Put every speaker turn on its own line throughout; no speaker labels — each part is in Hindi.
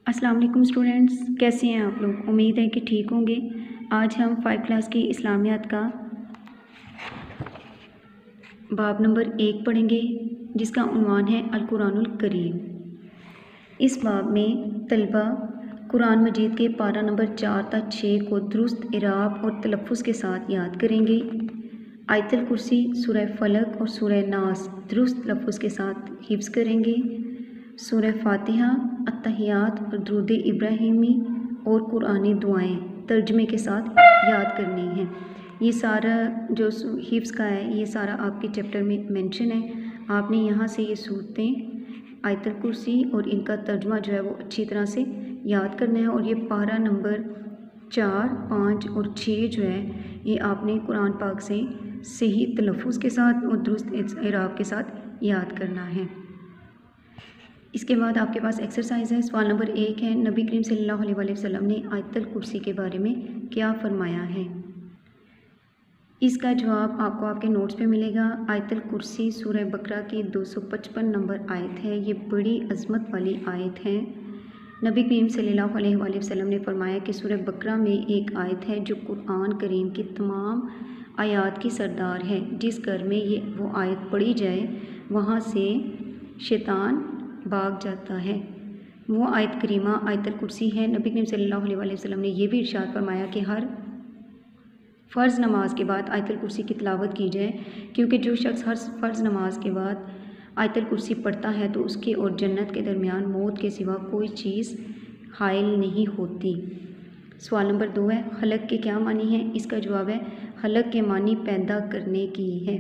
अस्सलाम वालेकुम स्टूडेंट्स, कैसे हैं आप लोग। उम्मीद है कि ठीक होंगे। आज हम 5 क्लास की इस्लामियात का बाब नंबर 1 पढ़ेंगे, जिसका उन्वान है अल कुरानुल करीम। इस बाब में तलबा कुरान मजीद के पारा नंबर 4 तक 6 को दुरुस्त इराब और तलफ़्फ़ुज़ के साथ याद करेंगे। आयतुल कुर्सी, सूरह फलक और सूरह नास दुरुस्त तलफ़्फ़ुज़ के साथ हिफ्ज़ करेंगे। सूरह फातिहा, अत्तहियात और दुरूद इब्राहिमी और कुरानी दुआएं तर्जमे के साथ याद करनी हैं। ये सारा जो हिफ्ज़ का है, ये सारा आपके चैप्टर में मेंशन है। आपने यहाँ से ये सूरतें, आयतुल कुर्सी और इनका तर्जमा जो है वो अच्छी तरह से याद करना है। और ये पारा नंबर 4, 5 और 6 जो है, ये आपने कुरान पाक से सही तलफ़्फ़ुज़ के साथ और दुरुस्त इराब के साथ याद करना है। इसके बाद आपके पास एक्सरसाइज है। सवाल नंबर 1 है, नबी करीम सल्लल्लाहु अलैहि वसल्लम ने आयतुल कुर्सी के बारे में क्या फरमाया है। इसका जवाब आपको आपके नोट्स पे मिलेगा। आयतुल कुर्सी सूरह बकरा की 255 नंबर आयत है। ये बड़ी अज़मत वाली आयत है। नबी करीम सल्लल्लाहु अलैहि वसल्लम ने फरमाया कि सूरह बकरा में एक आयत है जो कुरान करीम की तमाम आयात की सरदार है। जिस घर में ये वो आयत पढ़ी जाए, वहाँ से शैतान भाग जाता है। वो आयत करीमा आयतुल कुर्सी है। नबी करीम सल्लल्लाहु अलैहि वसल्लम ने यह भी इरशाद फरमाया कि हर फ़र्ज़ नमाज के बाद आयतुल कुर्सी की तिलावत की जाए, क्योंकि जो शख्स हर फ़र्ज़ नमाज के बाद आयतुल कुर्सी पढ़ता है तो उसके और जन्नत के दरमियान मौत के सिवा कोई चीज़ हाइल नहीं होती। सवाल नंबर 2 है, खलक के क्या मानी है। इसका जवाब है, खलक के मानी पैदा करने की है।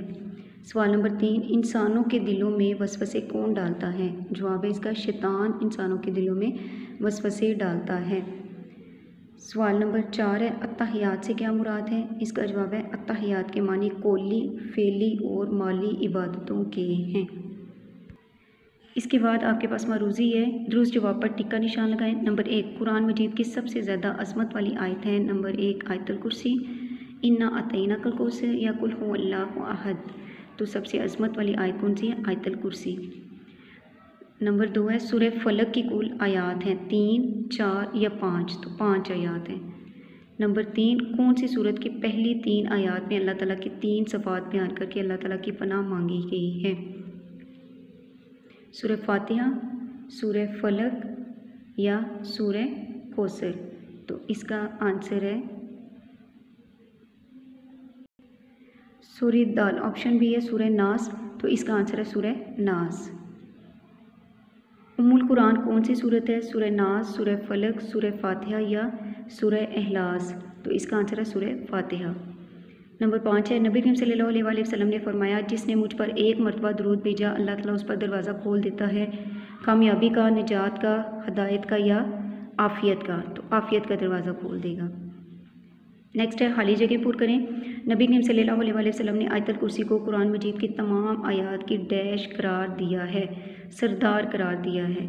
सवाल नंबर 3, इंसानों के दिलों में वसवसे कौन डालता है। जवाब है इसका, शैतान इंसानों के दिलों में वसवसे डालता है। सवाल नंबर 4 है, अत्तहियात से क्या मुराद है। इसका जवाब है, अत्तहियात के मानी कौली, फ़ेली और माली इबादतों के हैं। इसके बाद आपके पास मरूज़ी है। दुरुस्त जवाब पर टिक्का निशान लगाएं। नंबर 1, कुरान मजीद की सबसे ज़्यादा अज़मत वाली आयत है। नंबर 1 आयतुल कुर्सी, इन्ना अतैनाकल कौसर या कुल हुवल्लाहु अहद। तो सबसे अज़मत वाली आयत कौन सी है, आयतुल कुर्सी। नंबर 2 है, सूरह फलक की कुल आयात हैं 3, 4 या 5। तो 5 आयात हैं। नंबर 3, कौन सी सूरत की पहली 3 आयात में अल्लाह ताला की 3 सिफ़ात बयान करके अल्लाह ताला की पनाह मांगी गई है। सूरह फातिहा, सूरह फलक या सूरह कौसर। तो इसका आंसर है सूरह दाल। ऑप्शन बी है सूरह नास। तो इसका आंसर है सूरह नास। उम्मुल कुरान कौन सी सूरत है। सूरह नास, सूरह फलक, सूरह फातिहा या सूरह इखलास। तो इसका आंसर है सूरह फातिहा। नंबर 5 है, नबी करीम सल्लल्लाहु अलैहि वसल्लम ने फरमाया, जिसने मुझ पर एक मरतबा दुरूद भेजा, अल्लाह ताला उस पर दरवाज़ा खोल देता है कामयाबी का, निजात का, हदायत का या आफ़ियत का। तो आफ़ियत का दरवाज़ा खोल देगा। नेक्स्ट है, खाली जगह पूर करें। नबी करीम सल्लल्लाहु अलैहि वसल्लम ने आयतुल कुर्सी को कुरान मजीद की तमाम आयात की डैश करार दिया है, सरदार करार दिया है।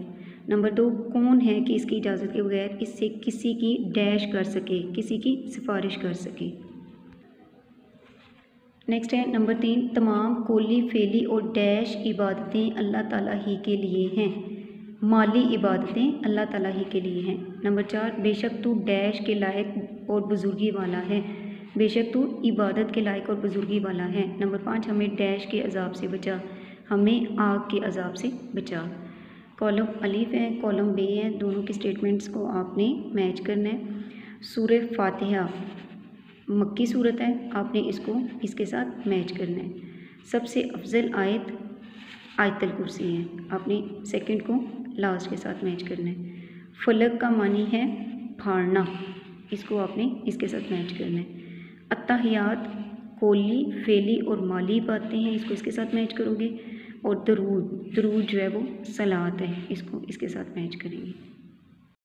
नंबर 2, कौन है कि इसकी इजाज़त के बगैर इससे किसी की डैश कर सके, किसी की सिफारिश कर सके। नेक्स्ट है नंबर 3, तमाम कौली, फ़ेली और डैश इबादतें अल्लाह ताला ही के लिए हैं। माली इबादतें अल्लाह ताला ही के लिए हैं। नंबर 4, बेशक तू डैश के लायक और बुज़ुर्गी वाला है। बेशक तू इबादत के लायक और बुज़ुर्गी वाला है। नंबर 5, हमें डैश के अज़ाब से बचा, हमें आग के अज़ाब से बचा। कॉलम अलीफ है, कॉलम बे है। दोनों की स्टेटमेंट्स को आपने मैच करना है। सूरह फातिहा मक्की सूरत है, आपने इसको इसके साथ मैच करना है। सबसे अफजल आयत आयतुल कुर्सी है, आपने सेकंड को लास्ट के साथ मैच करना है। फलक का मानी है फाड़ना, इसको आपने इसके साथ मैच करना है। अत्तहियात कौली, फ़ेली और माली बातें हैं, इसको इसके साथ मैच करोगे। और दरूद जो है वो सलात है, इसको इसके साथ मैच करेंगे।